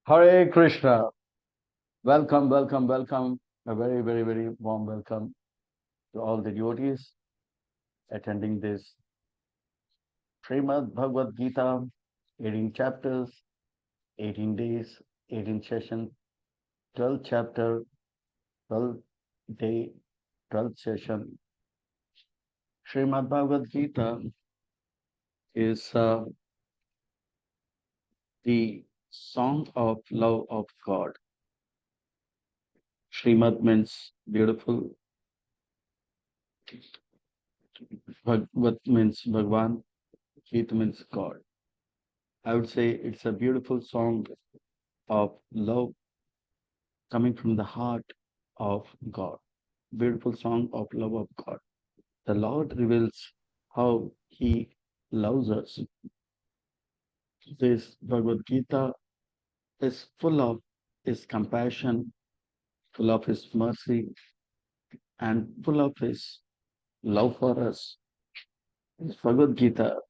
Hare Krishna. Welcome, welcome, welcome. A very, very, very warm welcome to all the devotees attending this Srimad Bhagavad Gita, 18 chapters, 18 days, 18 session, 12th chapter, 12th day, 12th session. Srimad Bhagavad Gita is the song of love of God. Srimad means beautiful, Bhagavad means Bhagwan, Gita means God. I would say it's a beautiful song of love coming from the heart of God. Beautiful song of love of God. The Lord reveals how He loves us. This Bhagavad Gita is full of His compassion, full of His mercy, and full of His love for us. In Bhagavad Gita,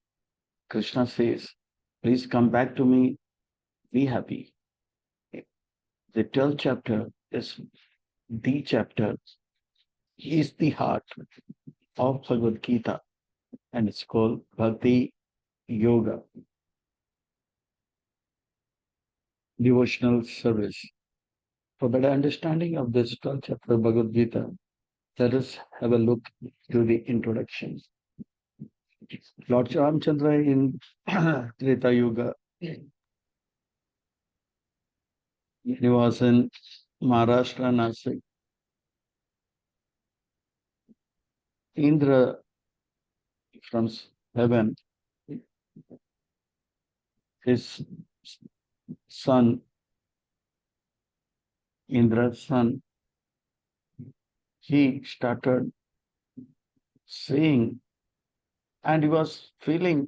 Krishna says, please come back to me, be happy. The 12th chapter is the chapter, is the heart of Bhagavad Gita, and it's called Bhakti Yoga, devotional service. For better understanding of this 12th chapter of Bhagavad Gita, let us have a look to the introduction. Lord Ramchandra in Treta Yuga, he was in Maharashtra, Nasik. Indra from heaven, his son, Indra's son, he started saying, and he was feeling,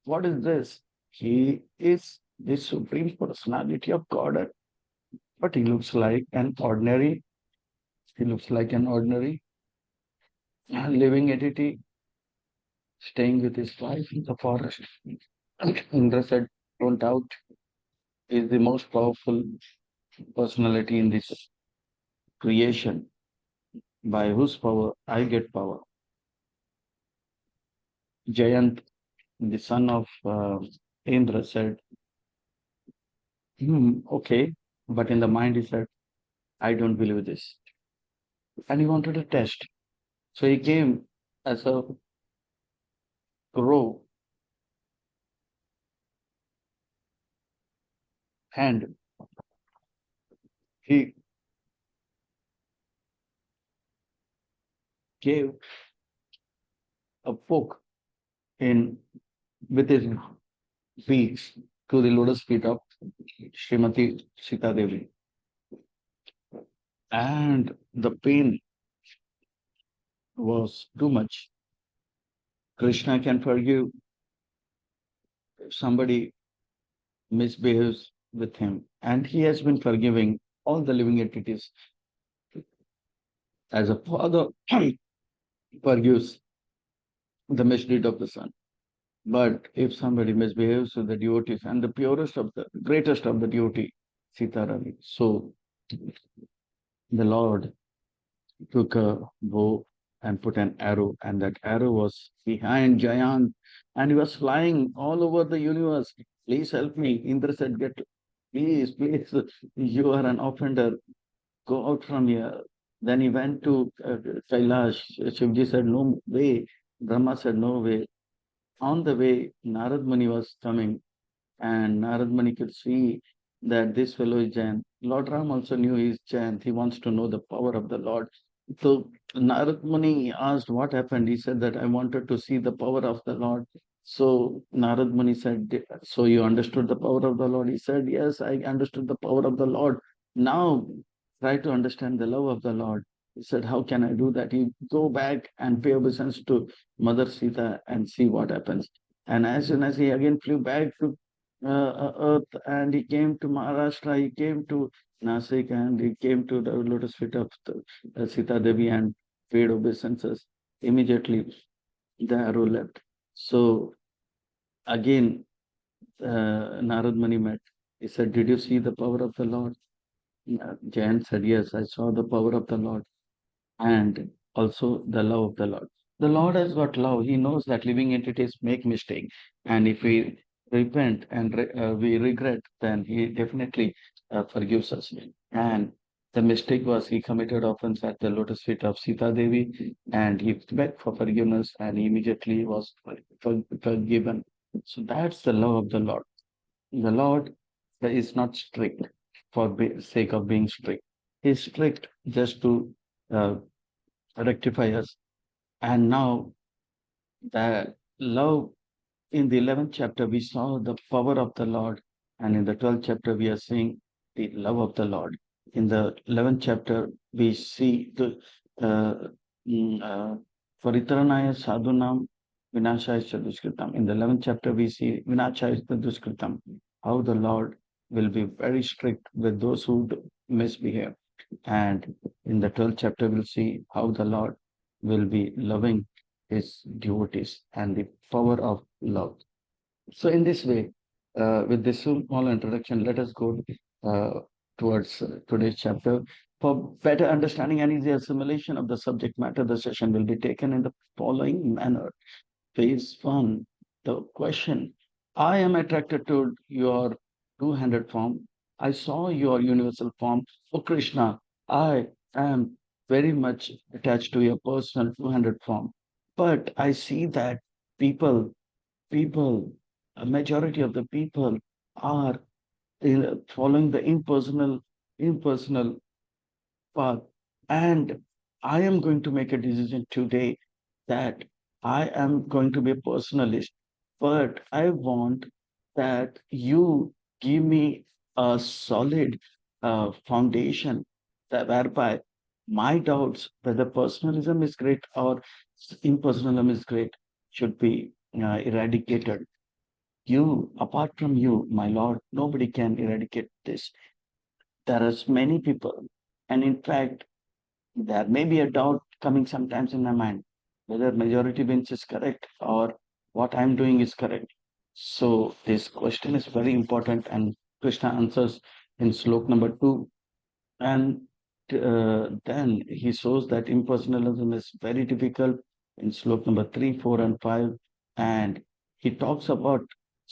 what is this? He is the supreme personality of God, but he looks like an ordinary, living entity staying with his wife in the forest. Indra said, don't doubt, he is the most powerful personality in this creation, by whose power I get power. Jayant, the son of Indra, said, okay, but in the mind he said, I don't believe this. And he wanted a test. So he came as a crow and he gave a poke in with his beaks to the lotus feet of Srimati Sita Devi. And the pain was too much. Krishna can forgive if somebody misbehaves with him. And he has been forgiving all the living entities as a father forgives the misdeed of the son. But if somebody misbehaves with the devotees and the purest of the greatest of the devotee, Sita Ravi, so the Lord took a bow and put an arrow, and that arrow was behind Jayant, and he was flying all over the universe. Please help me. Indra said, get, please, please, you are an offender. Go out from here. Then he went to Kailash. Shivji said, no way. Brahma said, no way. On the way, Narad Muni was coming, and Narad Muni could see that this fellow is Jain. Lord Ram also knew he is Jain. He wants to know the power of the Lord. So Narad Muni asked what happened. He said that I wanted to see the power of the Lord. So Narad Muni said, so you understood the power of the Lord? He said, yes, I understood the power of the Lord. Now try to understand the love of the Lord. He said, how can I do that? He go back and pay obeisance to Mother Sita and see what happens. And as soon as he again flew back to earth and he came to Maharashtra, he came to Nasik and he came to the lotus feet of Sita Devi and paid obeisances. Immediately the arrow left. So again, Narad Muni met. He said, "Did you see the power of the Lord?" Jayan said, "Yes, I saw the power of the Lord and also the love of the Lord." The Lord has got love. He knows that living entities make mistake, and if we repent and we regret, then He definitely forgives us. And the mistake was he committed offense at the lotus feet of Sita Devi, and he begged for forgiveness, and he immediately was forgiven. So that's the love of the Lord. The Lord is not strict for sake of being strict. He's strict just to uh, rectify us. And now the love in the 11th chapter, we saw the power of the Lord. And in the 12th chapter, we are seeing the love of the Lord. In the 11th chapter, we see the uh, Paritranaya Sadhunam Vinashaya Duskritam. In the 11th chapter, we see Vinashaya Duskritam, how the Lord will be very strict with those who misbehave. And in the 12th chapter, we'll see how the Lord will be loving his devotees and the power of love. So, in this way, with this small introduction, let us go towards today's chapter. For better understanding and easy assimilation of the subject matter, the session will be taken in the following manner. Phase one, the question: I am attracted to your two-handed form. I saw your universal form. Oh Krishna, I am very much attached to your personal two-handed form. But I see that people, people, a majority of the people are following the impersonal path. And I am going to make a decision today that I am going to be a personalist, but I want that you give me a solid foundation that whereby my doubts whether personalism is great or impersonalism is great should be eradicated. You, apart from you, my Lord, nobody can eradicate this. There are many people, and in fact, there may be a doubt coming sometimes in my mind whether majority wins is correct or what I'm doing is correct. So this question is very important, and Krishna answers in slok number 2, and then he shows that impersonalism is very difficult in slok number 3, 4, and 5. And he talks about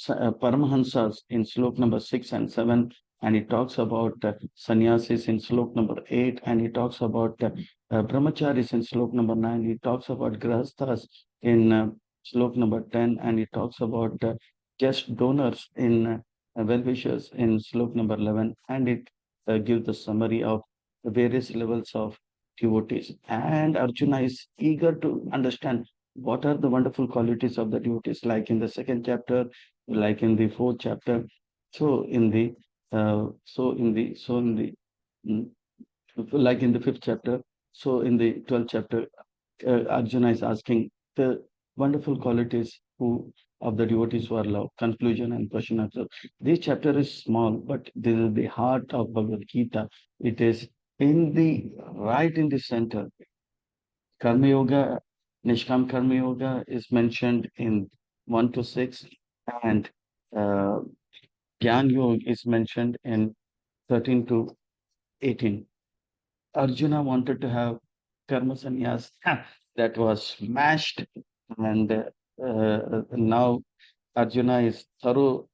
Paramahansas in slok number 6 and 7. And he talks about sannyasis in slok number 8. And he talks about brahmacharis in slok number 9. He talks about grahasthas in slok number 10. And he talks about just donors in well-wishers in slok number 11. And it give the summary of the various levels of devotees. And Arjuna is eager to understand what are the wonderful qualities of the devotees, like in the second chapter, like in the fourth chapter. So in the mm, like in the fifth chapter. So in the 12th chapter, Arjuna is asking the wonderful qualities who of the devotees who are love. Conclusion and question answer. This chapter is small, but this is the heart of Bhagavad Gita. It is in the right in the center. Karma Yoga, Nishkam Karma Yoga is mentioned in 1 to 6, and uh, Gyan Yoga is mentioned in 13 to 18. Arjuna wanted to have karma sannyas that was smashed, and now Arjuna is thorough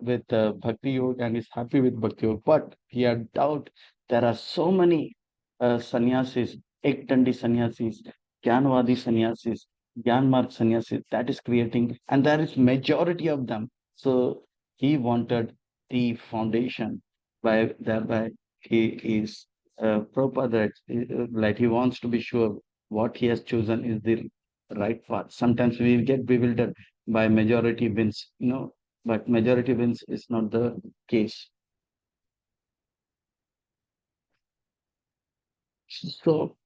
with Bhakti Yoga and is happy with Bhakti Yoga, but he had doubt. There are so many sannyasis, Ekdandi sannyasis, Jnanvadi sannyasis, Jnanmarg sannyasis that is creating, and there is majority of them. So he wanted the foundation by thereby he is proper that like he wants to be sure what he has chosen is the right path. Sometimes we get bewildered by majority wins, but majority wins is not the case. So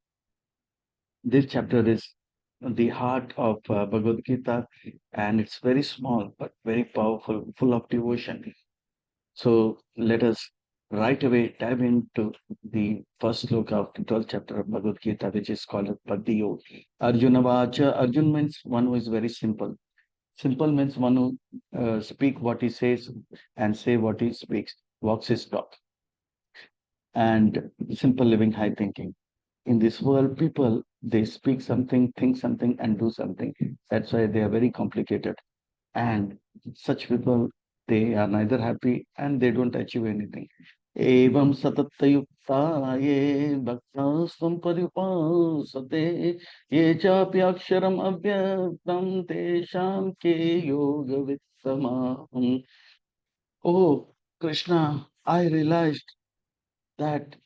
this chapter is the heart of Bhagavad Gita, and it's very small but very powerful, full of devotion. So let us right away dive into the first look of the 12th chapter of Bhagavad Gita, which is called Bhakti Yoga. Arjuna Vacha. Arjun means one who is very simple. Simple means one who speak what he says and say what he speaks, walks his talk, and simple living, high thinking. In this world, people they speak something, think something, and do something. That's why they are very complicated. And such people, they are neither happy and they don't achieve anything. Evam satatayuktaye bhaktasvam paripasate ye chapyaksharam avyaktam tesham ke yoga vittamaham. Oh, Krishna, I realized that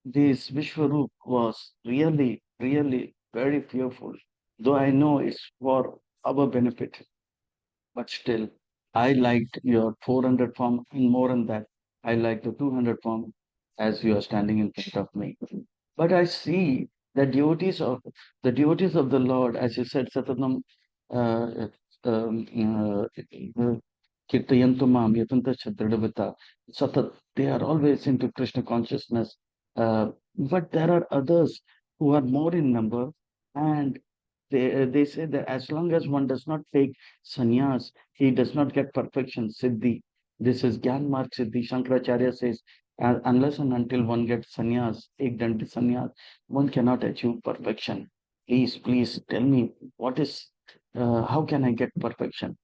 this Vishwarup was really, really very fearful. Though I know it's for our benefit, but still, I liked your 400 form, and more than that, I like the 200 form as you are standing in front of me. But I see the devotees of the Lord, as you said, Satatam uh, Kirtayantu Mam, Yatanta Chadradavata, Satat, they are always into Krishna consciousness. But there are others who are more in number, and they say that as long as one does not take sannyas, he does not get perfection, siddhi. This is Gyan Marg Siddhi. Shankaracharya says, unless and until one gets sannyas, ekdandi sannyas, one cannot achieve perfection. Please tell me how can I get perfection?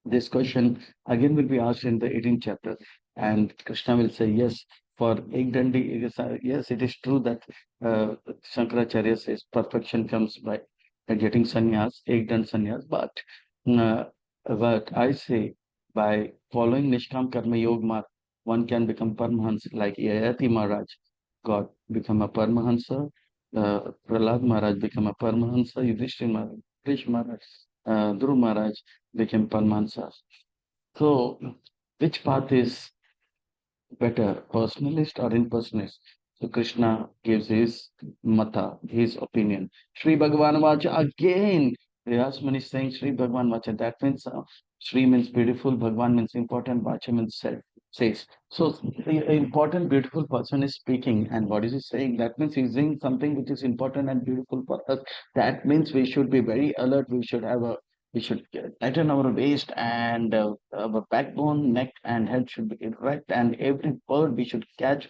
This question again will be asked in the 18th chapter, and Krishna will say, yes, for Ekdandi, yes, it is true that Shankaracharya says perfection comes by getting sannyas, Ekdand sannyas, uh, but I say by following Nishkam Karma Yoga Marg, one can become Paramahansa, like Yayati Maharaj got become a Paramahansa, Prahlad Maharaj become a Paramahansa, Yudhishthir Maharaj, Krish Maharaj, Dhruv Maharaj became Paramahansa. So, which path is better, personalist or impersonalist? So, Krishna gives his mata, his opinion. Sri Bhagavan Vacha again. Vyasmani is saying Sri Bhagavan Vacha. That means Sri means beautiful, Bhagavan means important, Vacha means said, says. So, the important, beautiful person is speaking. And what is he saying? That means he's saying something which is important and beautiful for us. That means we should be very alert. We should tighten our waist, and our backbone, neck, and head should be erect. And every word we should catch.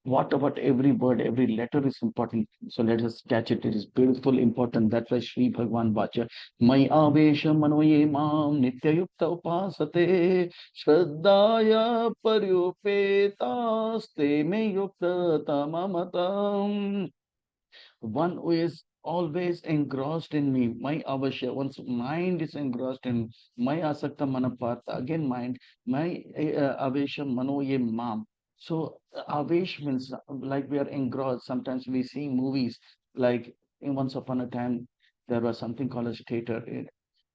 What about every word, every letter is important. So let us catch it. It is beautiful, important. That's why Sri Bhagwan Vacha. Mai avesha manoye mam nityayukta upasate shraddhaya paryupetaste me yukta tamamatam. One who is always engrossed in me, my avashya, one's mind is engrossed in my asakta manapata, again mind, my avesha manoye mam. So avesh means like we are engrossed. Sometimes we see movies like in once upon a time there was something called as theater.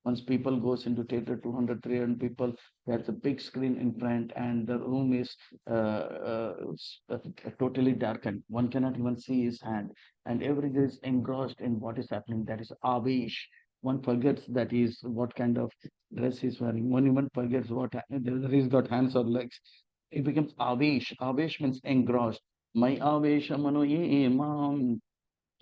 Once people goes into theater, 200, 300 people, there's a big screen in front, and the room is totally darkened. One cannot even see his hand, and everything is engrossed in what is happening. That is avish. One forgets that is what kind of dress he's wearing. One even forgets whether he's got hands or legs. It becomes avish. Avish means engrossed. My avesha mano ye mam.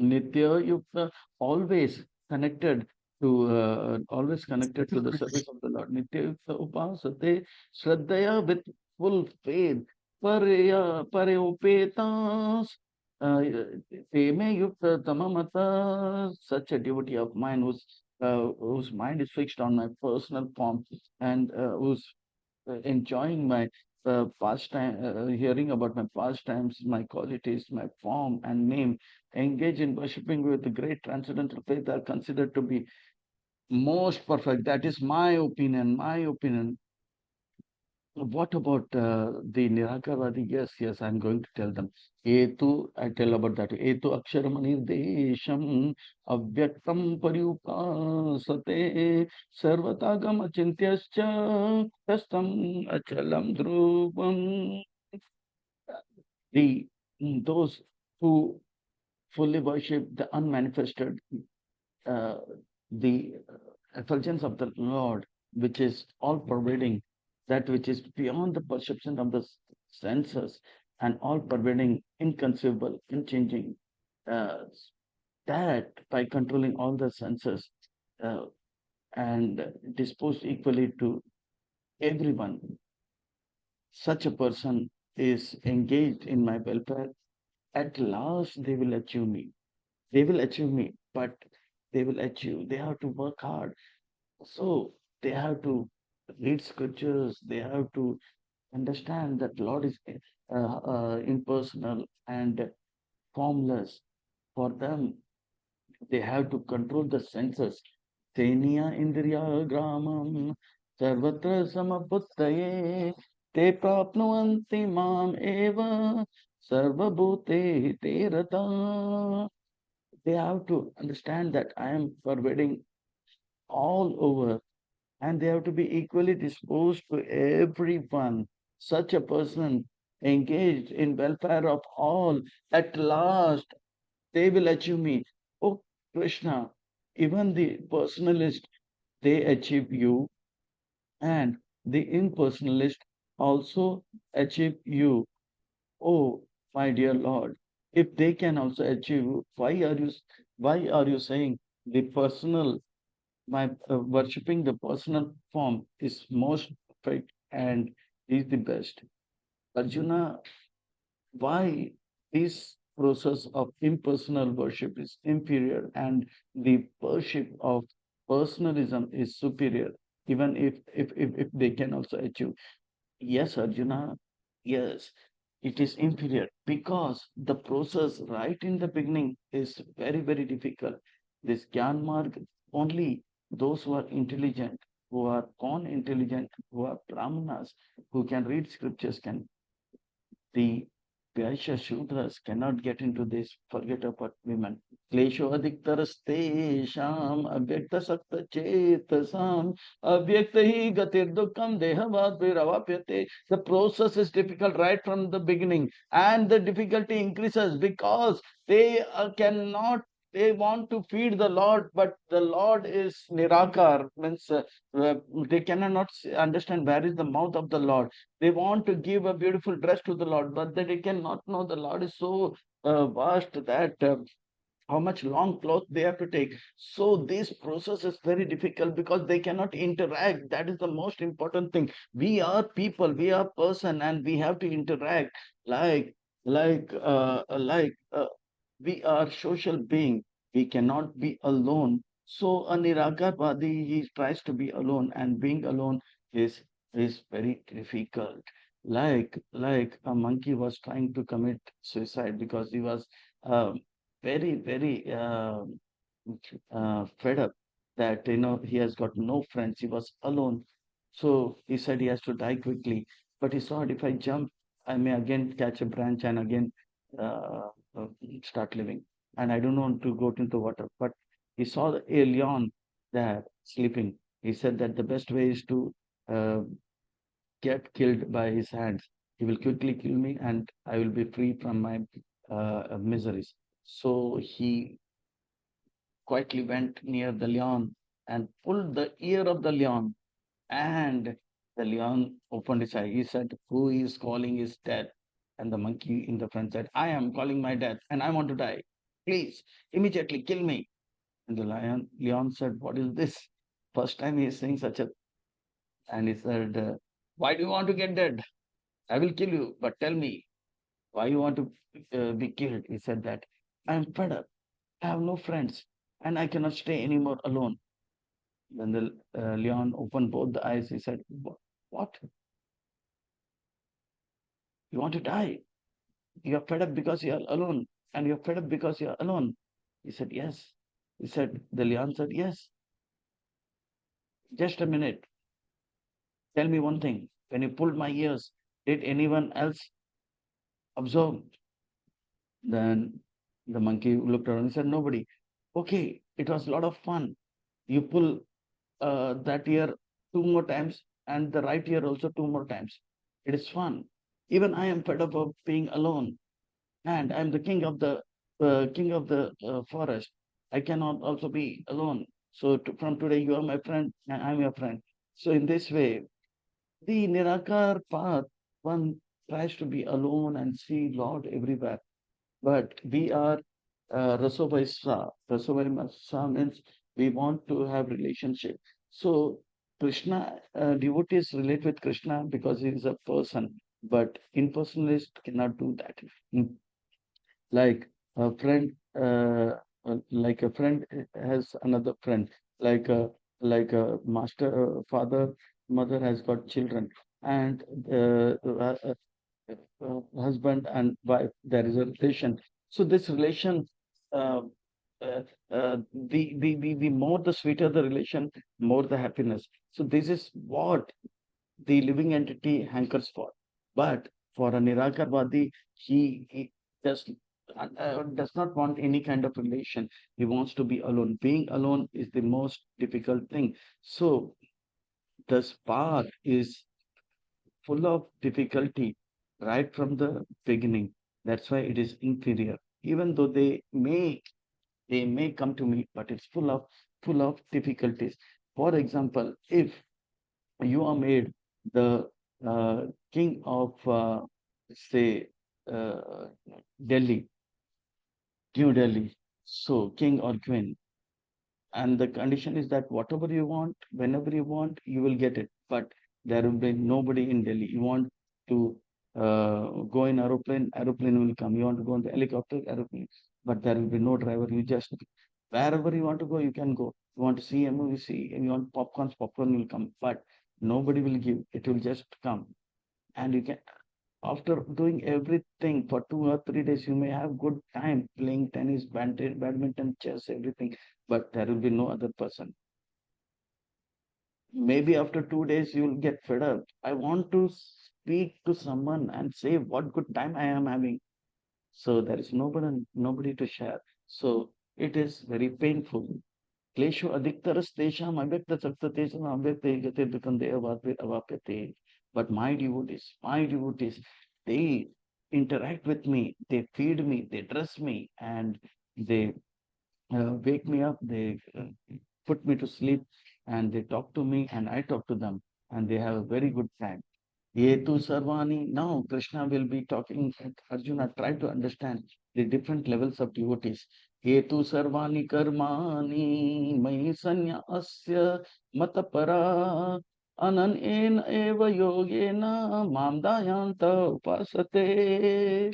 Nitya Yukta, always connected always connected to the service of the Lord. Nitya Yukta Upasate Shraddhaya, with full faith. Pare upetas Teme Yukta Tamamata, such a devotee of mine whose mind is fixed on my personal form, and who's enjoying my pastime, hearing about my pastimes, my qualities, my form and name, engage in worshipping with the great transcendental faith are considered to be most perfect. That is my opinion. My opinion. What about the Nirakarvadi? Yes, yes, I'm going to tell them. Etu, I tell about that. Etu aksharamani desham avyaktam paryupasate sarvatagam achintyascha tastam achalam dhruvam. The those who fully worship the unmanifested, uh, the effulgence of the Lord, which is all pervading, that which is beyond the perception of the senses, and all pervading, inconceivable, unchanging, uh, that by controlling all the senses. Uh, and disposed equally to everyone. Such a person is engaged in my welfare. At last, they will achieve me. They will achieve me, but they will achieve. They have to work hard. So they have to read scriptures. They have to understand that Lord is impersonal and formless. For them, they have to control the senses. Tenia indriya gramam sarvatra samabuttaye te prapnuvanti mam eva sarvabhute te rata. They have to understand that I am pervading all over, and they have to be equally disposed to everyone. Such a person engaged in welfare of all, at last they will achieve me. Oh Krishna, even the personalist, they achieve you, and the impersonalist also achieve you. Oh, my dear Lord, if they can also achieve you, why are you saying the personal, my worshipping the personal form is most perfect and is the best? Arjuna, why this process of impersonal worship is inferior and the worship of personalism is superior, even if they can also achieve? Yes, Arjuna, yes, it is inferior because the process right in the beginning is very, very difficult. This Gyan Marg, only those who are intelligent, who are born intelligent, who are Brahmanas, who can read scriptures, can. The Vaishya Shudras cannot get into this. Forget about women. Klesho adiktarastesham avyakta sakta chetasam avyakta hi gatir dukkam dehavat viravapyate. The process is difficult right from the beginning, and the difficulty increases because they cannot. They want to feed the Lord, but the Lord is Nirakar, means they cannot understand where is the mouth of the Lord. They want to give a beautiful dress to the Lord, but they cannot know the Lord is so vast that how much long cloth they have to take. So this process is very difficult because they cannot interact. That is the most important thing. We are people, we are person, and we have to interact like we are social being. We cannot be alone. So a Nirakarvadi, he tries to be alone, and being alone is is very difficult. Like a monkey was trying to commit suicide because he was very, very fed up that he has got no friends. He was alone. So he said he has to die quickly. But he thought, if I jump, I may again catch a branch and again uh, uh, start living. And I don't want to go into the water. But he saw a lion there sleeping. He said that the best way is to uh, get killed by his hands. He will quickly kill me and I will be free from my miseries. So he quietly went near the lion and pulled the ear of the lion. And the lion opened his eye. He said, "Who is calling his death?" And the monkey in the front said, "I am calling my death and I want to die. Please, immediately kill me." And the lion said, "What is this? First time he is saying such a." And he said, "Why do you want to get dead? I will kill you, but tell me, why you want to be killed?" He said that, "I am fed up. I have no friends and I cannot stay anymore alone." Then the lion opened both the eyes. He said, "What? You want to die? You're fed up because you're alone, and you're fed up because you're alone." He said, "Yes." He said, the lion said, "Yes, just a minute. Tell me one thing. When you pulled my ears, did anyone else observe?" Then the monkey looked around and said, "Nobody." "Okay, it was a lot of fun. You pull that ear two more times and the right ear also two more times. It is fun. Even I am fed up of being alone, and I'm the king of the forest. I cannot also be alone. So from today, you are my friend, and I'm your friend." So in this way, the Nirakar path, one tries to be alone and see Lord everywhere. But we are Rasovaisa. Rasovaisa means We want to have relationship. So Krishna, devotees relate with Krishna because he is a person, but impersonalist cannot do that. Mm. Like a friend, like a friend has another friend, like a master, father, mother has got children, and husband and wife, there is a relation. So this relation, uh, uh, the more the sweeter the relation, more the happiness. So this is what the living entity hankers for. But for a Nirakarvadi, he does not want any kind of relation. He wants to be alone. Being alone is the most difficult thing. So this path is full of difficulty right from the beginning. That's why it is inferior. Even though they may come to me, but it's full of difficulties. For example, if you are made the king of say uh, Delhi, New Delhi, so king or queen, and the condition is that whatever you want, whenever you want, you will get it. But there will be nobody in Delhi. You want to go in aeroplane, aeroplane will come. You want to go in the helicopter, aeroplane, but there will be no driver. You just wherever you want to go, you can go. You want to see a movie, see. And you want popcorns, popcorn will come. But nobody will give. It will just come, and you can. After doing everything for 2 or 3 days, you may have good time playing tennis, badminton, chess, everything, but there will be no other person. Maybe after 2 days, you'll get fed up. I want to speak to someone and say what good time I am having. So there is nobody to share. So it is very painful. क्लेशो अधिकतरस्तेषाम् अव्यक्तसक्ततेषाम् अव्यक्ते दुःखं अवाप्यते. But my devotees, they interact with me, they feed me, they dress me, and they wake me up, they put me to sleep, and they talk to me, and I talk to them, and they have a very good time. Yetu Sarvani. Now Krishna will be talking. Arjuna, try to understand the different levels of devotees. Yetu Sarvani Karmani Mai Sanyasya Matapara Anan Eva Yogena Mamdayanta Upasate.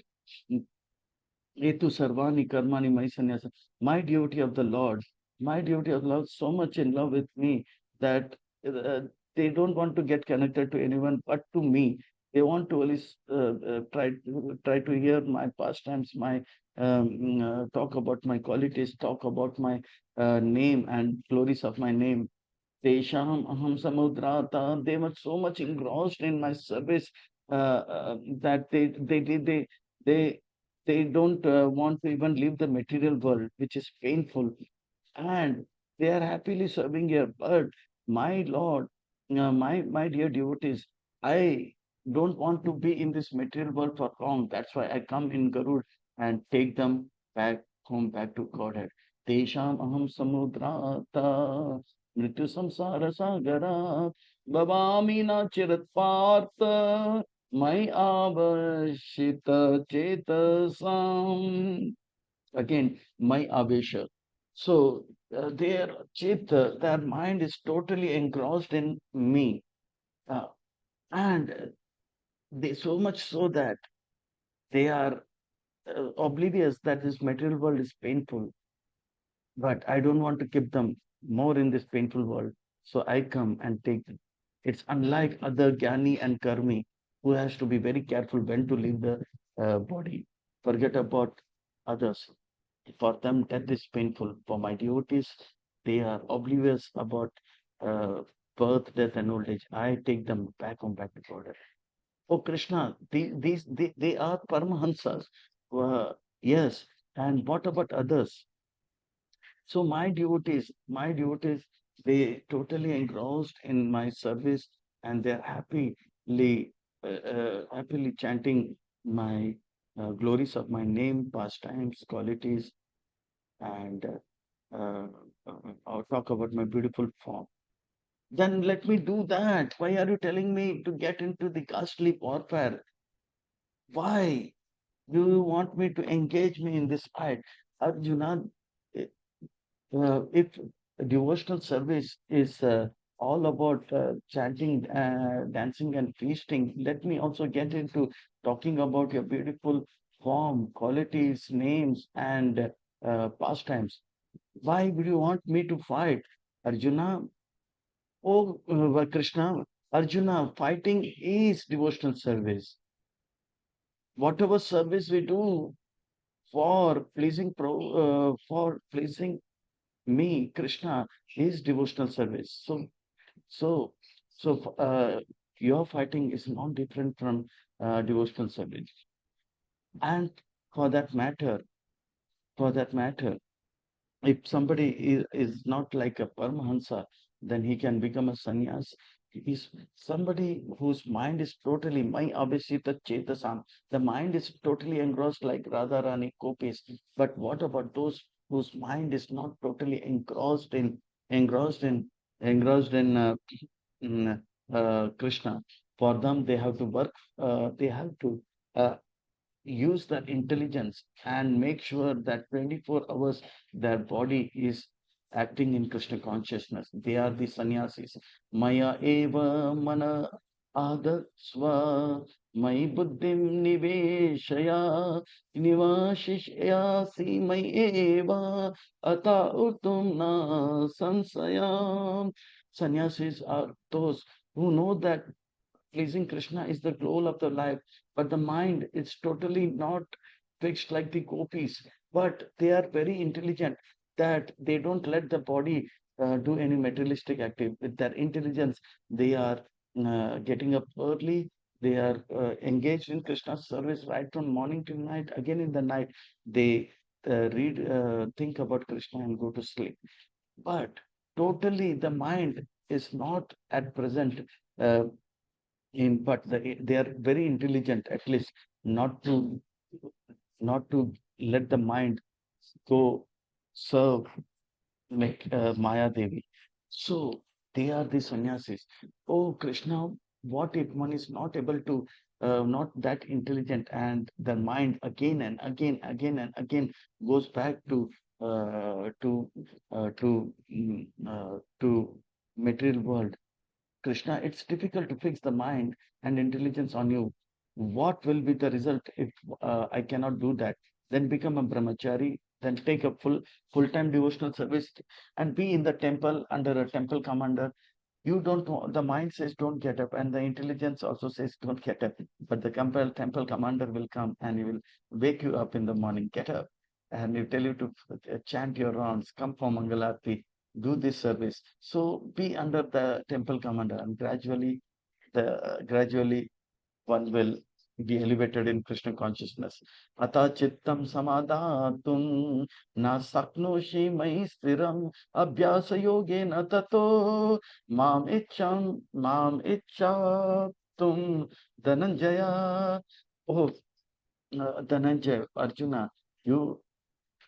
Etu Sarvani Karmani Mai Sannyasa. My devotee of the Lord, my devotee of the Lord, so much in love with me that uh, they don't want to get connected to anyone but to me. They want to always try to hear my pastimes, my talk about my qualities, talk about my name and glories of my name. Tesham aham samudrata. They were so much engrossed in my service that they they don't want to even leave the material world, which is painful, and they are happily serving here. But my Lord, my dear devotees, I don't want to be in this material world for long. That's why I come in Garud and take them back home, back to Godhead. Tesham aham samudrata mrityu samsara sagara babami na chirat partha my avashita chetasam. Again, my avesha. So their chitta, their mind is totally engrossed in me. Uh, and they so much so that they are oblivious that this material world is painful. But I don't want to keep them more in this painful world. So I come and take them. It's unlike other Gyani and Karmi who has to be very careful when to leave the body. Forget about others. For them, death is painful. For my devotees, they are oblivious about uh, birth, death, and old age. I take them back home, back to God. Oh, Krishna, they are Paramahansas. Yes. And what about others? So my devotees, they totally engrossed in my service, and they're happily chanting my glories of my name, pastimes, qualities, and I'll talk about my beautiful form. Then let me do that. Why are you telling me to get into the ghastly warfare? Why do you want me to engage me in this fight? Arjuna, if devotional service is all about chanting, dancing, and feasting. Let me also get into talking about your beautiful form, qualities, names, and pastimes. Why would you want me to fight? Arjuna, oh Krishna, Arjuna, fighting is devotional service. Whatever service we do for pleasing me, Krishna, is devotional service. So, so your fighting is not different from devotional service. And for that matter, for that matter, if somebody is not like a Paramahansa, then he can become a sannyas. He's somebody whose mind is totally my abhisita chetasam. The mind is totally engrossed like Radharani Kopis. But what about those whose mind is not totally engrossed in engrossed in Krishna? For them, they have to work. They have to uh, use that intelligence and make sure that 24 hours their body is acting in Krishna consciousness. They are the sannyasis. Maya eva mana adatsva mai buddhim niveshaya nivashishayasi mai eva ata utum na sansayam. Sannyasis are those who know that pleasing Krishna is the goal of the life, but the mind is totally not fixed like the gopis. But they are very intelligent that they don't let the body do any materialistic activity. With their intelligence, they are getting up early. They are engaged in Krishna's service right from morning till night. Again in the night, they think about Krishna and go to sleep. But totally, the mind is not at present. But they are very intelligent, at least not to not to let the mind go serve like Maya Devi. So they are the sannyasis. Oh Krishna, what if one is not able to, not that intelligent, and the mind again and again goes back to material world. Krishna, it's difficult to fix the mind and intelligence on you. What will be the result if I cannot do that? Then become a brahmachari, then take a full-time devotional service and be in the temple under a temple commander. You don't know, the mind says don't get up, and the intelligence also says don't get up. But the temple commander will come and he will wake you up in the morning, get up, and he tell you to chant your rounds, come for Mangalarti, do this service. So be under the temple commander, and gradually one will be elevated in Krishna consciousness. Ata chittam samadhatum na saknoshi mai stiram abhyasa yogena tato mam ichchatum dhananjaya. Oh, Dhananjaya, Arjuna, you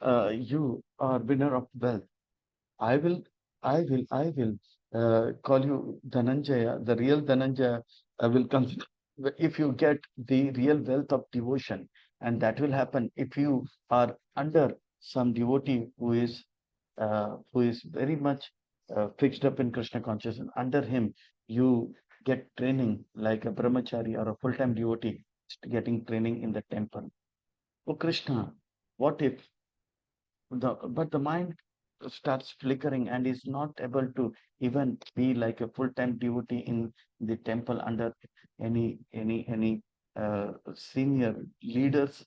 are winner of wealth. I will, I will call you Dhananjaya. The real Dhananjaya will come if you get the real wealth of devotion, and that will happen if you are under some devotee who is very much fixed up in Krishna consciousness. Under him, you get training like a brahmachari or a full-time devotee getting training in the temple. Oh Krishna, what if but the mind starts flickering and is not able to even be like a full-time devotee in the temple under any senior leaders.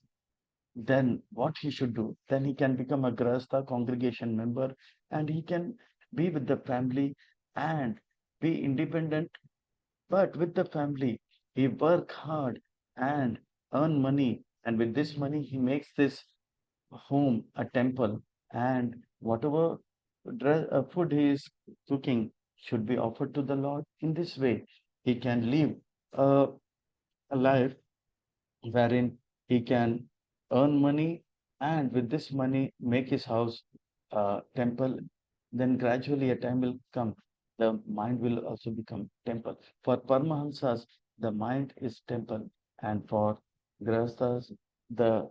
Then what he should do? Then he can become a grahastha congregation member, and he can be with the family and be independent. But with the family, he work hard and earn money, and with this money he makes this home a temple, and whatever food he is cooking should be offered to the Lord. In this way, he can live uh, a life wherein he can earn money, and with this money make his house temple. Then gradually a time will come, the mind will also become temple. For Paramahamsas, the mind is temple, and for Grahasthas, the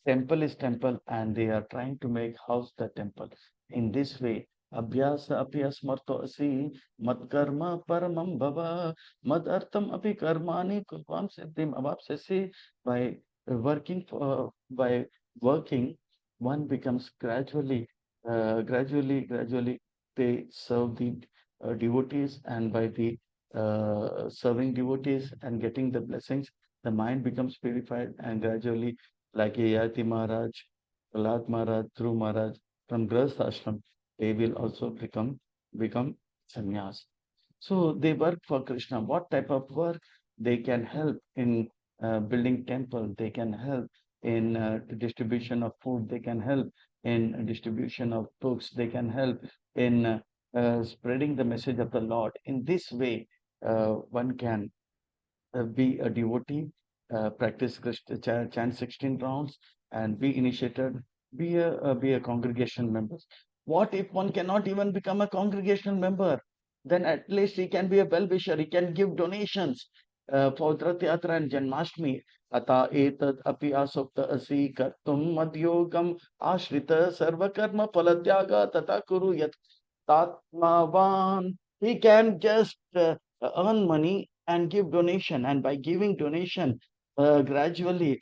temple is temple, and they are trying to make house the temple. In this way, abhyasa api asmarto asi mad karma paramam bhava mad artham api karmani kurvam siddhim avapsasi. By by working, one becomes gradually they serve the devotees, and by the serving devotees and getting the blessings, the mind becomes purified, and gradually, like Yati Maharaj, Prahlad Maharaj, Dhruv Maharaj, from Grahastha ashram, they will also become sannyas. So they work for Krishna. What type of work? They can help in building temple. They can help in distribution of food. They can help in distribution of books. They can help in spreading the message of the Lord. In this way, one can be a devotee, practice chant 16 rounds, and be initiated, be a congregational member. What if one cannot even become a congregational member? Then at least he can be a well-wisher. He can give donations for Rath Yatra and Janmashtami. Ata etad api asokta asi kartum madhyogam ashrita sarva karma palatyaga tata kuru yat tatmavan. He can just earn money and give donation, and by giving donation, gradually,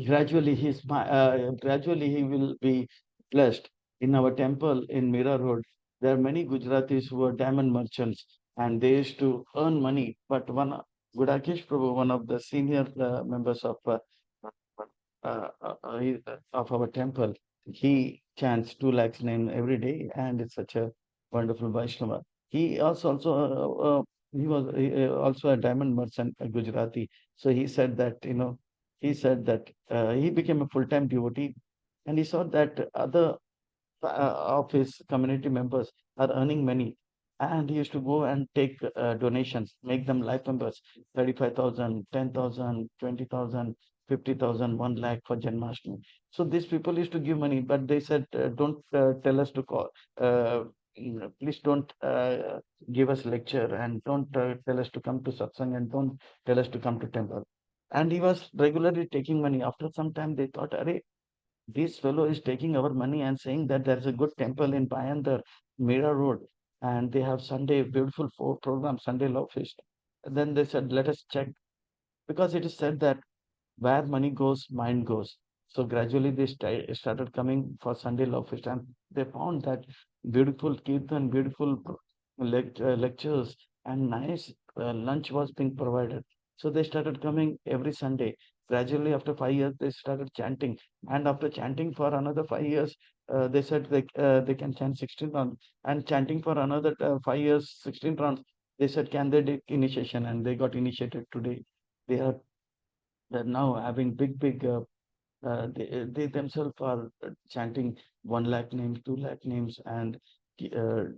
gradually he will be blessed. In our temple in Mira Road, there are many Gujaratis who are diamond merchants, and they used to earn money. But one Gudakesh Prabhu, one of the senior members of our temple, he chants 2 lakhs name every day, and it's such a wonderful Vaishnava. He he was also a diamond merchant, a Gujarati. So he said that, he said that he became a full-time devotee, and he saw that other of his community members are earning money, and he used to go and take donations, make them life members, 35,000, 10,000, 20,000, 50,000, 1 lakh for Janmashtami. So these people used to give money, but they said, don't tell us to call. Please don't give us lecture, and don't tell us to come to satsang, and don't tell us to come to temple. And he was regularly taking money. After some time, they thought, Arey, this fellow is taking our money and saying that there's a good temple in Payandar, Mira Road, and they have Sunday beautiful program, Sunday Love Feast. And then they said, let us check, because it is said that where money goes, mind goes. So gradually they started coming for Sunday Love Fest, and they found that beautiful kirtan, beautiful lectures, and nice lunch was being provided. So they started coming every Sunday. Gradually, after 5 years, they started chanting, and after chanting for another 5 years, they said they can chant 16 rounds, and chanting for another 5 years, 16 rounds. They said, can they take initiation? And they got initiated today. They are they're now having they themselves are chanting 1 lakh names, 2 lakh names, and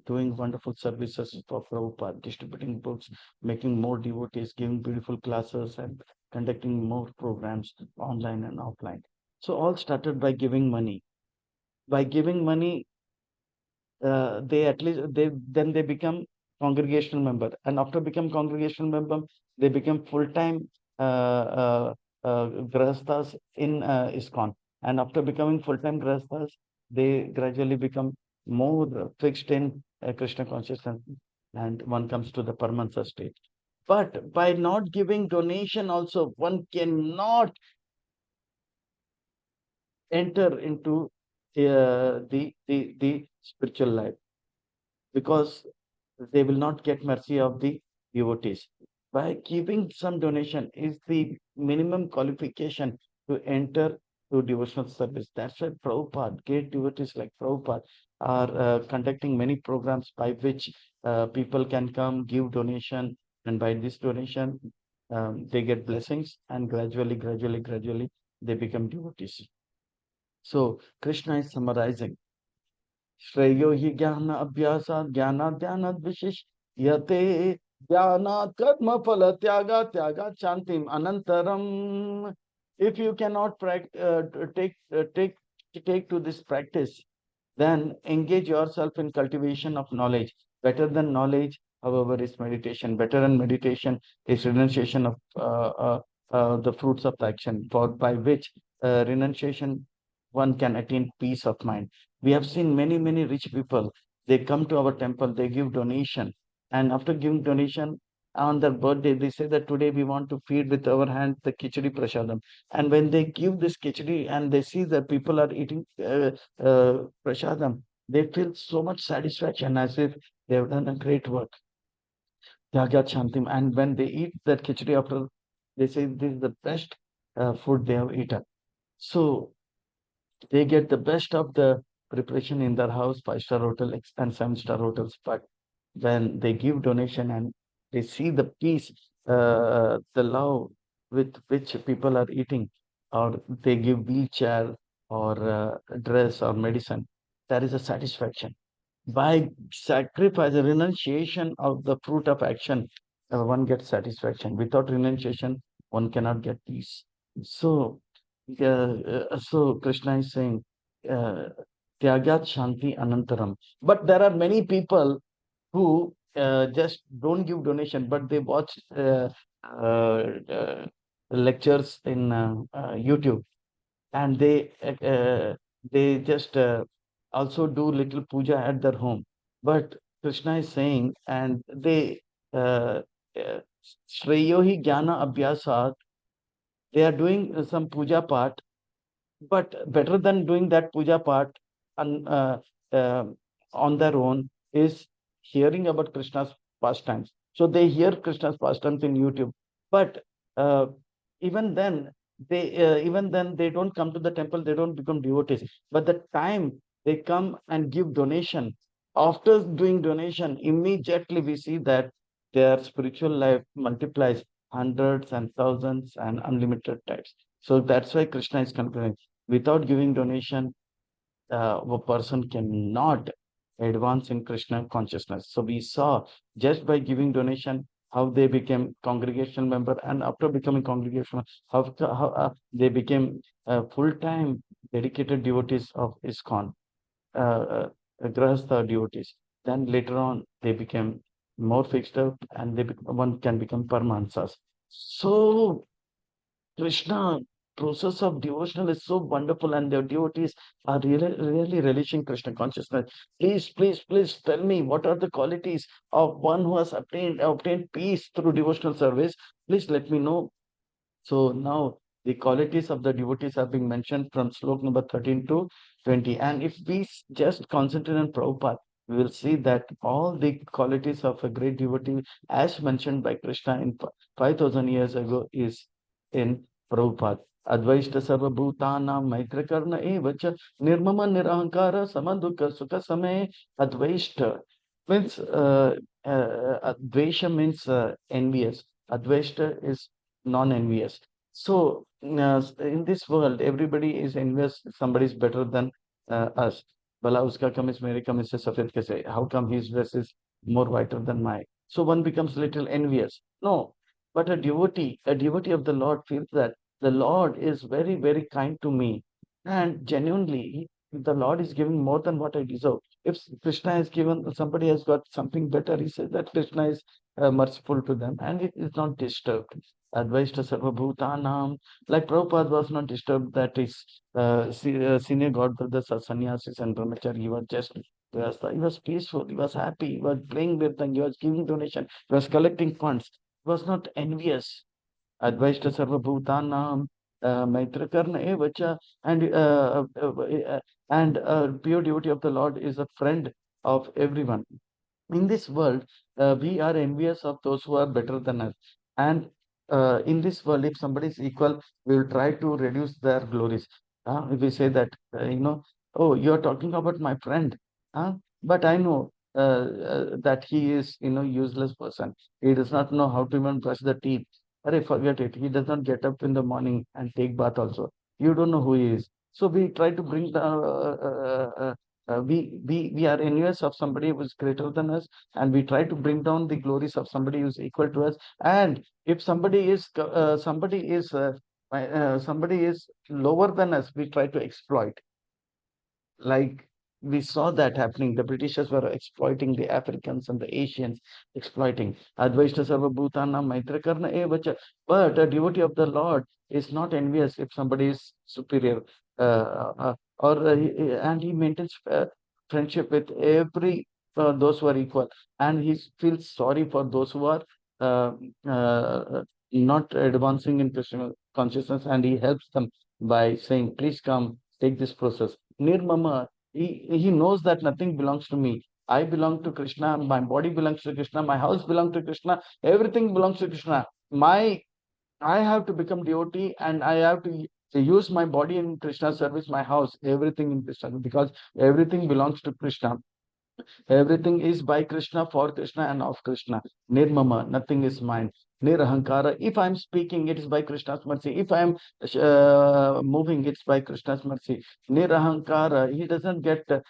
doing wonderful services for Prabhupada, distributing books, making more devotees, giving beautiful classes, and conducting more programs online and offline. So all started by giving money. By giving money, they at least they become congregational member, and after become congregational member, they become full-time grahasthas in ISKCON, and after becoming full-time grahasthas, they gradually become more fixed in Krishna consciousness, and one comes to the Paramahansa state. But by not giving donation also, one cannot enter into the spiritual life, because they will not get mercy of the devotees. By giving some donation is the minimum qualification to enter to devotional service. That's why Prabhupada, great devotees like Prabhupada, are conducting many programs by which people can come, give donation, and by this donation, they get blessings, and gradually, they become devotees. So Krishna is summarizing. श्रेयो हि ज्ञान अभ्यासात् ज्ञानात् ध्यानात् विशिष्यते ज्ञानात् कर्म फल त्यागात् त्यागात् शान्तिम् अनन्तरम्. If you cannot take to this practice, then engage yourself in cultivation of knowledge. Better than knowledge, however, is meditation. Better than meditation is renunciation of the fruits of the action, for by which renunciation one can attain peace of mind. We have seen many, many rich people. They come to our temple, they give donation, and after giving donation on their birthday, they say that today we want to feed with our hand the khichdi prasadam. And when they give this khichdi and they see that people are eating prasadam, they feel so much satisfaction as if they have done a great work. Jagat Shantim. And when they eat that khichdi after, they say this is the best food they have eaten. So they get the best of the preparation in their house, five-star hotel and seven-star hotels. But when they give donation and they see the peace, the love with which people are eating, or they give wheelchair or dress or medicine, there is a satisfaction. By sacrifice, renunciation of the fruit of action, one gets satisfaction. Without renunciation, one cannot get peace. So, so Krishna is saying, uh, Tyagat Shanti Anantaram. But there are many people who just don't give donation, but they watch lectures in YouTube, and they just also do little puja at their home. But Krishna is saying, and they uh, uh, Shreyo hi jnana abhyasat, they are doing some puja part, but better than doing that puja part on, uh, on their own is hearing about Krishna's pastimes. So they hear Krishna's pastimes in YouTube, but uh, even then even then they don't come to the temple. They don't become devotees. But the time they come and give donation, after doing donation, immediately we see that their spiritual life multiplies hundreds and thousands and unlimited times. So that's why Krishna is concluding. Without giving donation, a person cannot advance in Krishna consciousness. So we saw just by giving donation how they became congregational member, and after becoming congregational, how they became full-time dedicated devotees of ISKCON, Grahastha devotees. Then later on, they became more fixed up, and one can become Paramahansas. So Krishna process of devotional is so wonderful, and the devotees are really relishing Krishna consciousness. Please, please, please tell me what are the qualities of one who has obtained peace through devotional service. Please let me know. So now the qualities of the devotees have been mentioned from slok number 13 to 20. And if we just concentrate on Prabhupada, we will see that all the qualities of a great devotee, as mentioned by Krishna in 5,000 years ago, is in Prabhupada. Advaishta sarva bhutana maitrakarna evacha nirmama nirahankara samadukha sukha same. Advaishta means Advaisha means envious. Advaishta is non-envious. So in this world, everybody is envious. Somebody is better than us. Bala uska kamis mere kamis se safed kaise. How come his dress is more whiter than mine? So one becomes little envious. No, but a devotee of the Lord feels that the Lord is very, very kind to me, and genuinely, the Lord is giving more than what I deserve. If Krishna has given, somebody has got something better, he says that Krishna is merciful to them, and it is not disturbed. Advaita Sarvabhutanam. Like Prabhupada was not disturbed that his senior god brothers are sannyasis and brahmachari. He was just he was peaceful, he was happy, he was playing with them, he was giving donation, he was collecting funds. He was not envious. Advaita Sarvabhutanam. Maitrakarna evacha, and pure devotee of the Lord is a friend of everyone. In this world, we are envious of those who are better than us. And in this world, if somebody is equal, we will try to reduce their glories. If we say that, oh, you're talking about my friend. But I know that he is, useless person. He does not know how to even brush the teeth. Arey, forget it. He does not get up in the morning and take bath also. You don't know who he is. So we try to bring the we are envious of somebody who is greater than us, and we try to bring down the glories of somebody who is equal to us. And if somebody is lower than us, we try to exploit. Like we saw that happening. The Britishers were exploiting the Africans and the Asians, exploiting. Advaita Sarva Bhutana Maitrakarna Evacha. But a devotee of the Lord is not envious if somebody is superior, and he maintains friendship with every those who are equal, and he feels sorry for those who are uh, uh, not advancing in Krishna consciousness, and he helps them by saying, "Please come, take this process." Nirmama, he knows that nothing belongs to me. I belong to Krishna. My body belongs to Krishna. My house belongs to Krishna. Everything belongs to Krishna. My I have to become devotee, and I have to use my body in Krishna service, my house, everything in Krishna, because everything belongs to Krishna. Everything is by Krishna, for Krishna, and of Krishna. Nirmama, nothing is mine. Nirahankara, if I'm speaking, it is by Krishna's mercy. If I'm moving, it's by Krishna's mercy. Nirahankara, he doesn't get, says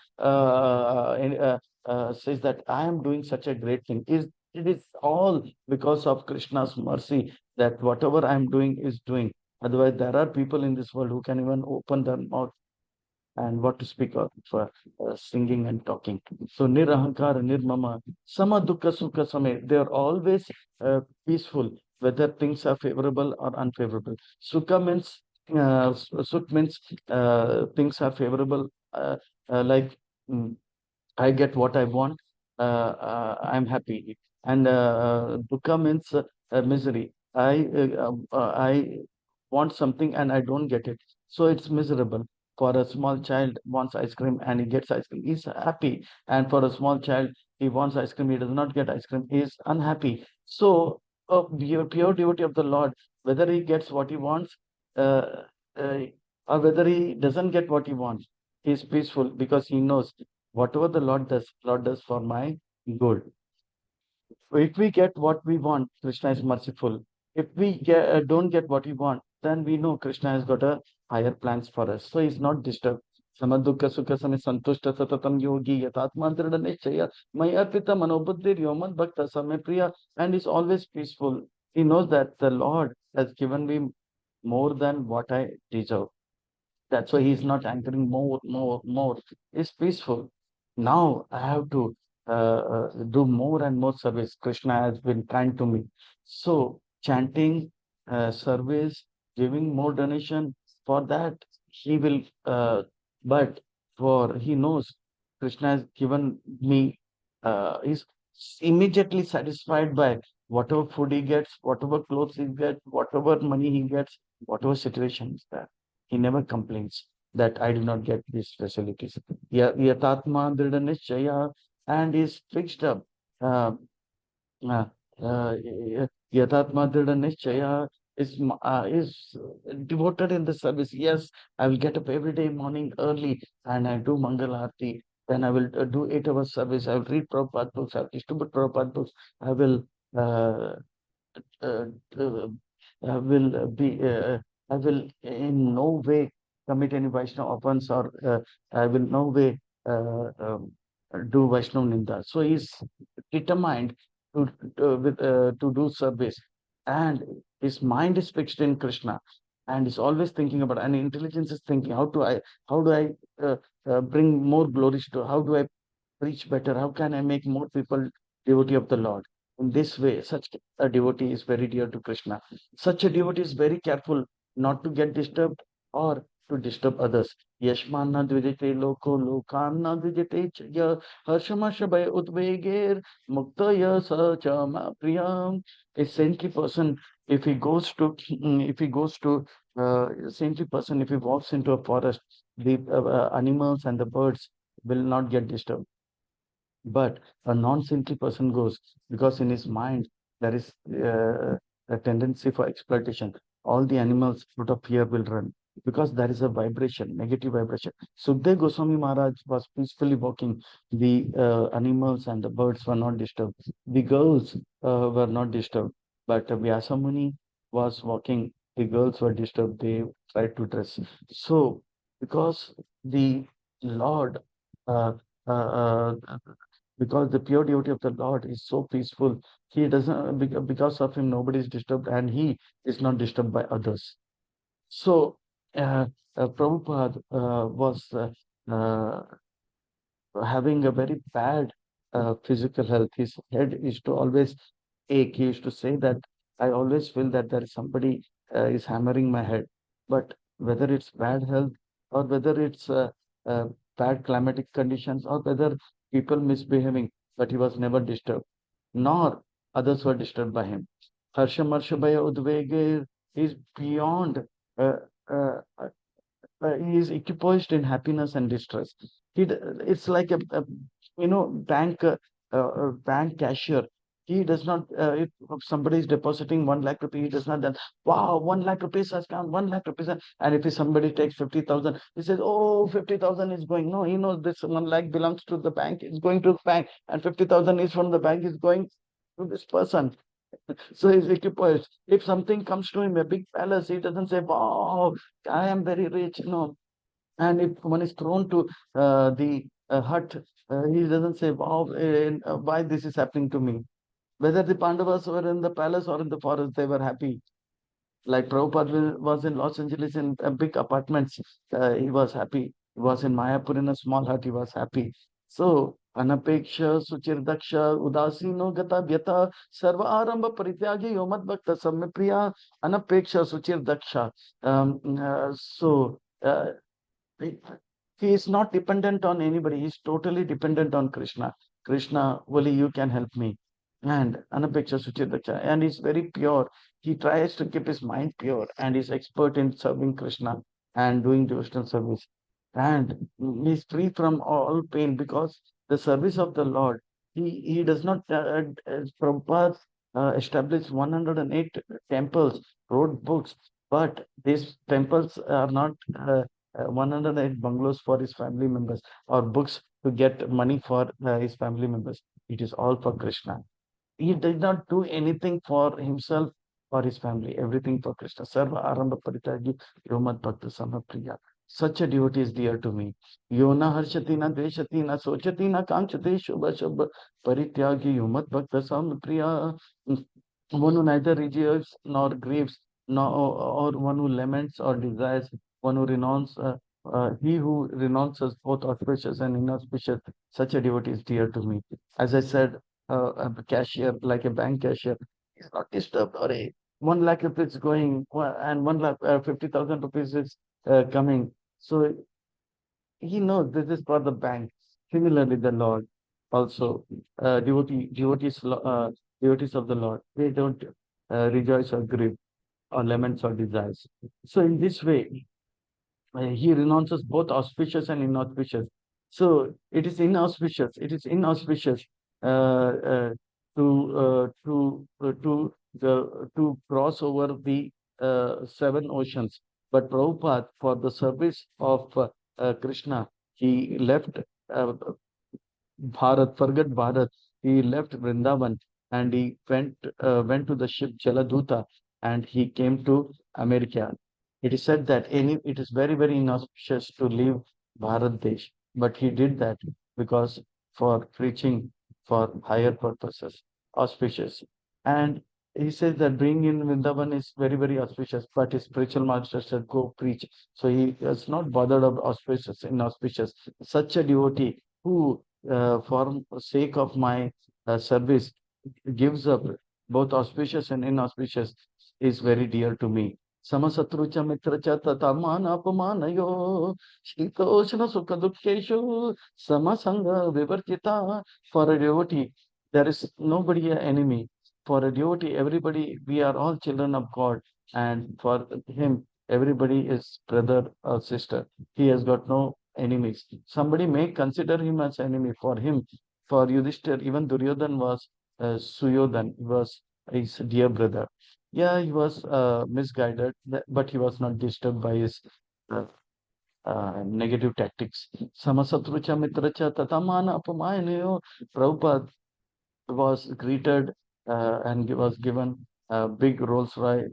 that I am doing such a great thing. It is all because of Krishna's mercy that whatever I'm doing is doing. Otherwise, there are people in this world who can even open their mouth and what to speak of singing and talking. So nirahankara, nirmama, sama dukkha sukha same. They are always peaceful, whether things are favorable or unfavorable. Sukha means sukh means things are favorable, like mm, I get what I want, I'm happy. And dukkha means misery. I want something and I don't get it. So it's miserable. For a small child wants ice cream and he gets ice cream, he's happy. And for a small child, he wants ice cream, he does not get ice cream, he is unhappy. So pure devotee of the Lord, whether he gets what he wants, uh, uh, or whether he doesn't get what he wants, he is peaceful because he knows whatever the Lord does for my good. If we get what we want, Krishna is merciful. If we don't get what we want, then we know Krishna has got a higher plans for us. So he's not disturbed. Samadukha sukha sami santushta satatam yogi yatatma dhrida nischaya maya arpita manobuddhir yoman bhakta same priya, and is always peaceful. He knows that the Lord has given me more than what I deserve. That's why he's not anchoring more, more, more. He's peaceful. Now I have to do more and more service. Krishna has been kind to me. So chanting, service, giving more donation, for that he will, but for he knows Krishna has given me, is immediately satisfied by whatever food he gets, whatever clothes he gets, whatever money he gets, whatever situation is there. He never complains that I did not get these facilities. Yatatma Dhrida Nischaya, and is fixed up. Uh, uh, Yatatma Dhrida Nischaya is devoted in the service. Yes, I will get up every day morning early and I do Mangal Aarti. Then I will do 8 hours service. I will read Prabhupada books. I will distribute Prabhupada books. I uh, uh, uh, I will in no way commit any Vaishnava offense, or I will no way do Vaishnava Ninda. So he's determined to to do service, and his mind is fixed in Krishna, and is always thinking about. And intelligence is thinking, how do I bring more glories to? How do I preach better? How can I make more people devotee of the Lord? In this way, such a devotee is very dear to Krishna. Such a devotee is very careful not to get disturbed or to disturb others. Yashmanna dvijate loko lokanna dvijate chaya harshamashabhay udveger muktaya sachama priyam. A saintly person, if he goes to, saintly person, if he walks into a forest, the animals and the birds will not get disturbed. But a non-saintly person goes because in his mind there is a tendency for exploitation. All the animals out of fear will run because there is a vibration, negative vibration. Sukhdev Goswami Maharaj was peacefully walking. The animals and the birds were not disturbed. The girls were not disturbed. But Vyasa Muni was walking. The girls were disturbed. They tried to dress. So because the Lord uh, uh, uh, because the pure devotee of the Lord is so peaceful. He doesn't, because of him, nobody is disturbed, and he is not disturbed by others. So, Prabhupada was uh, having a very bad physical health. His head used to always ache. He used to say that I always feel that there is somebody is hammering my head. But whether it's bad health, or whether it's bad climatic conditions, or whether people misbehaving, but he was never disturbed, nor others were disturbed by him. Harsha Marsha Bhaya Udvege is beyond. Uh, uh, he is equipoised in happiness and distress. It's like a bank cashier. He does not. If somebody is depositing 1 lakh rupees, he does not. Then wow, 1 lakh rupees has come. 1 lakh rupees, and if somebody takes 50,000, he says, "Oh, 50,000 is going." No, he knows this 1 lakh belongs to the bank. It's going to the bank, and 50,000 is from the bank. Is going to this person. So he's equipoised. If something comes to him, a big palace, he doesn't say, "Wow, I am very rich." No. And if one is thrown to the hut, he doesn't say, "Wow, why this is happening to me?" Whether the Pandavas were in the palace or in the forest, they were happy. Like Prabhupada was in Los Angeles in big apartments. He was happy. He was in Mayapur in a small hut. He was happy. So, Anapeksha, Suchirdaksha, Udasino Gata Vyata, Sarva Aramba Parityagi Yomat Bhakta Samyapriya, Anapeksha, Suchirdaksha. He he is not dependent on anybody. He's totally dependent on Krishna. Krishna, only you can help me. And Anapeksha Suchirdaksha. And he's very pure. He tries to keep his mind pure, and he's expert in serving Krishna and doing devotional service. And he's free from all pain because the service of the Lord, he does not, Prabhupada established 108 temples, wrote books, but these temples are not 108 bungalows for his family members or books to get money for his family members. It is all for Krishna. He did not do anything for himself or his family, everything for Krishna. Sarva Aramba Paritagi Yomat Bhakta Samapriya. Such a devotee is dear to me. Yona Harshatina Dveshatina Sochatina Kamchate Shubha Shubha Parityagi Yomat Bhakta Samapriya. One who neither rejoices nor grieves, nor or one who laments or desires, one who renounces, he who renounces both auspicious and inauspicious, such a devotee is dear to me. As I said, a cashier, like a bank cashier, is not disturbed. Or 1 lakh rupees going, and 1 lakh 50,000 rupees is coming. So he knows this is for the bank. Similarly, the Lord also, devotees of the Lord, they don't rejoice or grieve or laments or desires. So in this way, he renounces both auspicious and inauspicious. So it is inauspicious uh, uh, to cross over the 7 oceans. But Prabhupada, for the service of Krishna, he left Bharat, forget Bharat. He left Vrindavan, and he went to the ship Jaladuta, and he came to America. It is said that it is very, very inauspicious to leave Bharat Desh, but he did that because for preaching for higher purposes, auspicious. And he says that being in Vrindavan is very, very auspicious, but his spiritual master said, "Go preach." So he is not bothered of auspicious, inauspicious. Such a devotee who for sake of my service gives up both auspicious and inauspicious is very dear to me. Samasatrucha mitracha tatamana apamanayo shitoshna sukha dukkheshu samasanga vivarjita. For a devotee, there is nobody an enemy. For a devotee, everybody, we are all children of God, and for him, everybody is brother or sister. He has got no enemies. Somebody may consider him as enemy. For him, for Yudhishthir, even Duryodhan was Suyodhan, he was his dear brother. Yeah, he was misguided, but he was not disturbed by his uh, negative tactics. Samasatrucha mitracha tatamana apamayanyo. Prabhupada was greeted and was given a big Rolls Royce,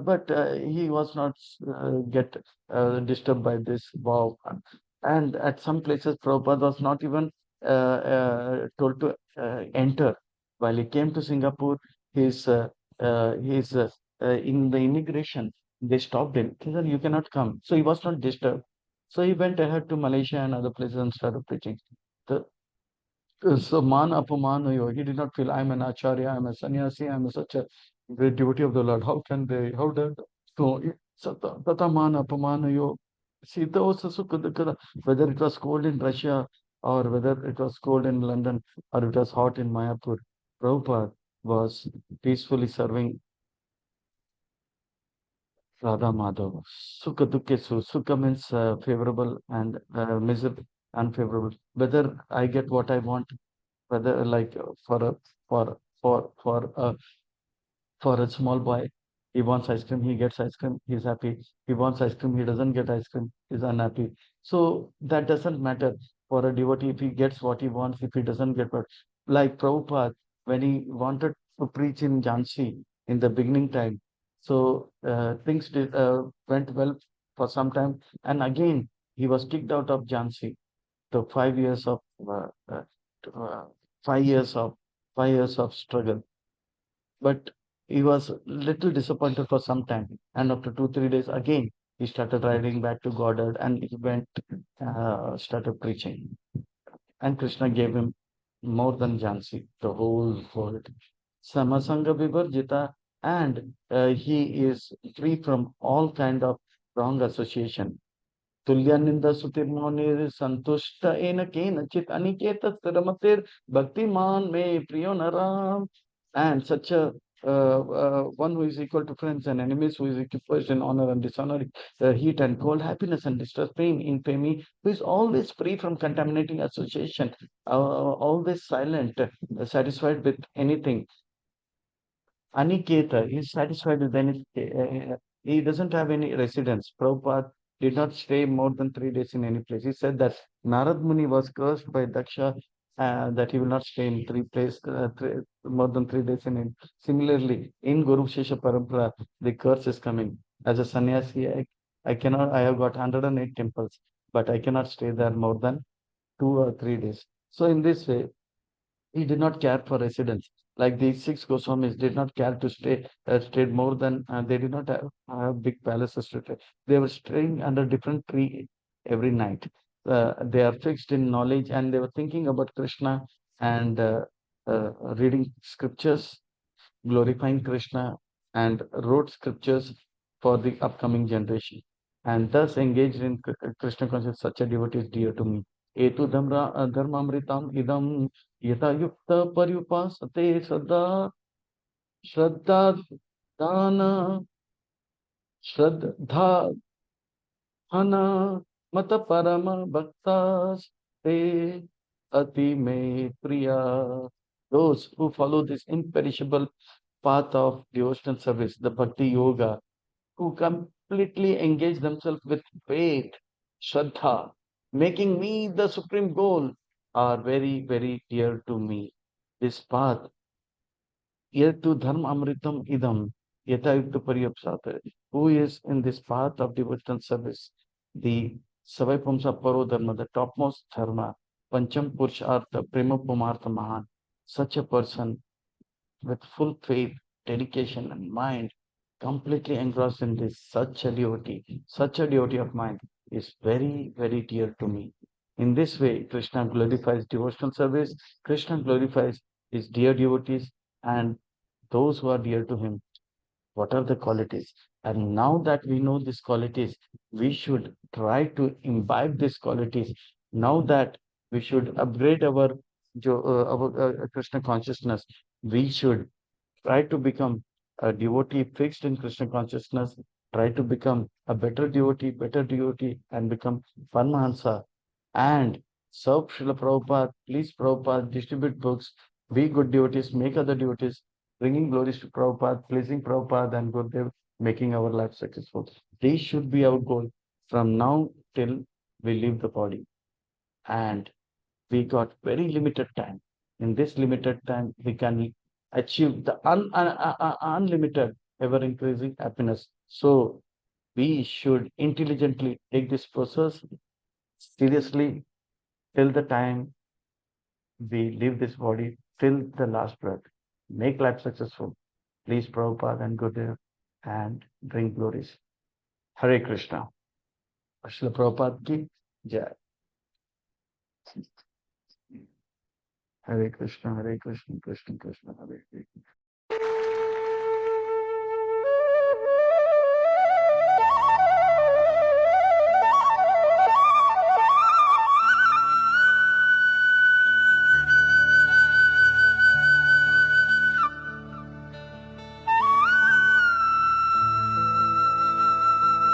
but he was not get disturbed by this wow. And at some places, Prabhupada was not even told to enter. While he came to Singapore, his in the immigration, they stopped him. They said, "You cannot come." So he was not disturbed. So he went ahead to Malaysia and other places and started preaching. The so man apamanayo. He did not feel I'm an acharya, I'm a sannyasi, I'm such a great devotee of the Lord. How can they? How dare? So, tatamana apamanayo. Sita was a sukha, whether it was cold in Russia or whether it was cold in London or it was hot in Mayapur, Prabhupada was peacefully serving Radha Madhava. Sukha dukkhe su. Sukha means favorable and miserable, unfavorable. Whether I get what I want, whether like for for a small boy, he wants ice cream, he gets ice cream, he's happy. He wants ice cream, he doesn't get ice cream, he's unhappy. So that doesn't matter for a devotee if he gets what he wants, if he doesn't get what. Like Prabhupada, when he wanted to preach in Jhansi in the beginning time, so went well for some time, and again he was kicked out of Jhansi. The 5 years of uh, 5 years of 5 years of struggle, but he was little disappointed for some time. And after 2, 3 days, again he started riding back to Goddard and he went started preaching. And Krishna gave him more than Jhansi, the whole world. Samasanga Vivarjita, and he is free from all kind of wrong association. तुल्यनिंदा सुतिर्मौनिर संतुष्ट N केनचित Aniket रमतेर भक्तिमान में प्रियो नराम. And such a one who is equal to friends and enemies, who is equipped in honor and dishonor, heat and cold, happiness and distress, pain, infamy, who is always free from contaminating association, always silent, satisfied with anything. Aniketa is satisfied with any. He doesn't have any residence. Prabhupada did not stay more than 3 days in any place. He said that Narad Muni was cursed by Daksha that he will not stay in more than 3 days in it. Similarly, in Guru Shesha Parampara, the curse is coming. As a sannyasi, I cannot. I have got 108 temples, but I cannot stay there more than 2 or 3 days. So in this way, he did not care for residence. Like the six Goswamis did not care to stayed more than, they did not have big palaces to stay. They were staying under different tree every night. They are fixed in knowledge and they were thinking about Krishna and reading scriptures, glorifying Krishna, and wrote scriptures for the upcoming generation. And thus engaged in Krishna consciousness, such a devotee is dear to me. Etu dharmamritam idam yata yukta paryupasate shraddha dana shraddha dhana mata parama bhaktas te ati me priya. Those who follow this imperishable path of devotional service, the bhakti yoga, who completely engage themselves with faith, shraddha, making me the supreme goal, are very, very dear to me. This path, yetu dharma amritam idam, yatayukta pariyapsata, who is in this path of devotional service, the Savaipamsa Paro Dharma, the topmost dharma, Pancham Purushartha, Prema Pumartha Mahan, such a person with full faith, dedication, and mind, completely engrossed in this, such a devotee of mine is very, very dear to me. In this way, Krishna glorifies devotional service, Krishna glorifies his dear devotees and those who are dear to him. What are the qualities? And now that we know these qualities, we should try to imbibe these qualities. Now that we should upgrade our Krishna consciousness, we should try to become a devotee fixed in Krishna consciousness, try to become a better devotee, and become Paramahansa and serve Srila Prabhupada, please Prabhupada, distribute books, be good devotees, make other devotees, bringing glories to Prabhupada, pleasing Prabhupada and Gurudev, making our life successful. This should be our goal from now till we leave the body. And we got very limited time. In this limited time, we can achieve the unlimited, ever increasing happiness. So we should intelligently take this process seriously till the time we leave this body, till the last breath. Make life successful. Please, Prabhupada and Gurudev, and bring glories. Hare Krishna. Srila Prabhupada ki jai. Hare Krishna, Krishna Krishna, Hare Hare.